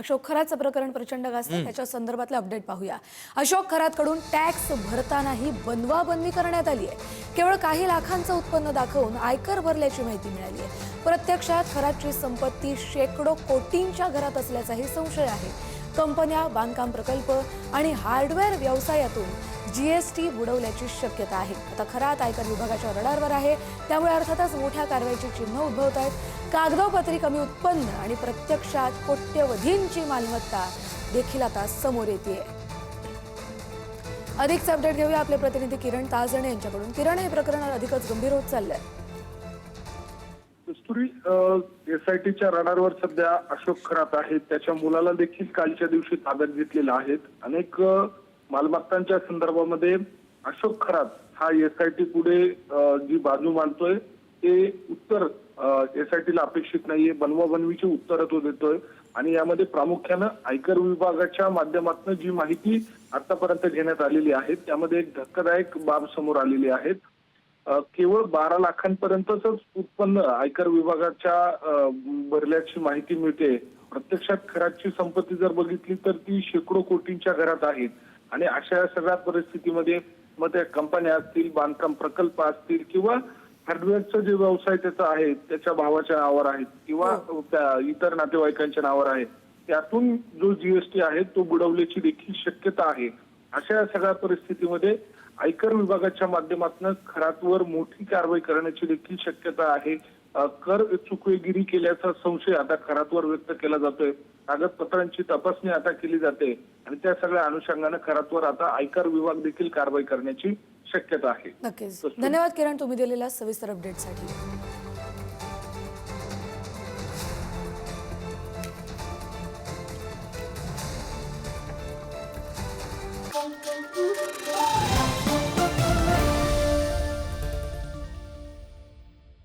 अशोक खरातचं प्रकरण प्रचंड गाजतं, त्याच्या संदर्भातले अपडेट पाहूया। अशोक खरातकडून टॅक्स भरतानाही बनवाबनवी करण्यात आली आहे। केवळ काही लाखांचं उत्पन्न दाखवून आयकर भरल्याची माहिती मिळाली आहे। प्रत्यक्षात खरातची संपत्ती शेकडो कोटींच्या घरात असल्याचाही संशय आहे। कंपन्या, बांधकाम प्रकल्प आणि हार्डवेअर व्यवसायातून जीएसटी बुडवल्याची शक्यता आहे। आता खरात आयकर विभागाच्या रडारवर आहे, त्यामुळे अर्थातच मोठ्या कारवाईची चिन्ह उद्भवत आहेत। कागदोपत्री कमी उत्पन्न आणि प्रत्यक्षात कोट्यवधींची मालमत्ता देखील आता समोर येते। अधिकचे अपडेट घेऊया आपले प्रतिनिधी किरण ताजणे यांच्याकडून। किरण, हे प्रकरण अधिकच गंभीर होत चाललंय। कस्तुरी, एसआयटीच्या रडारवर सध्या अशोक खरात आहेत। त्याच्या मुलाला देखील कालच्या दिवशी ताब्यात घेतलेला आहे। अनेक मालमत्तांच्या संदर्भामध्ये अशोक खरात हा एसआयटी पुढे जी बाजू मांडतोय ते उत्तर एसआयटीला अपेक्षित नाहीये। बनवाबनवीची उत्तरं तो देतोय आणि यामध्ये प्रामुख्यानं आयकर विभागाच्या माध्यमातून जी माहिती आतापर्यंत घेण्यात आलेली आहे त्यामध्ये एक धक्कादायक बाब समोर आलेली आहे। केवळ 12 लाखांपर्यंतच उत्पन्न आयकर विभागाच्या भरल्याची माहिती मिळते। प्रत्यक्षात खरातची संपत्ती जर बघितली तर ती शेकडो कोटींच्या घरात आहे आणि अशा सगळ्या परिस्थितीमध्ये मग त्या कंपन्या असतील, बांधकाम प्रकल्प असतील किंवा हार्डवेअरचा जे व्यवसाय त्याचा आहे त्याच्या भावाच्या नावावर आहेत किंवा त्या इतर नातेवाईकांच्या नावावर आहे, त्यातून जो जीएसटी आहे तो बुडवल्याची देखील शक्यता आहे। अशा सगळ्या परिस्थितीमध्ये आयकर विभागाच्या माध्यमातून खरातवर मोठी कारवाई करण्याची देखील शक्यता आहे। कर चुकवेगिरी केल्याचा संशय आता खरातवर व्यक्त केला जातोय। कागदपत्रांची तपासणी आता केली जाते आणि त्या सगळ्या अनुषंगाने खरातवर आता आयकर विभाग देखील कारवाई करण्याची शक्यता आहे। नक्कीच, धन्यवाद किरण, तुम्ही दिलेल्या सविस्तर अपडेटसाठी।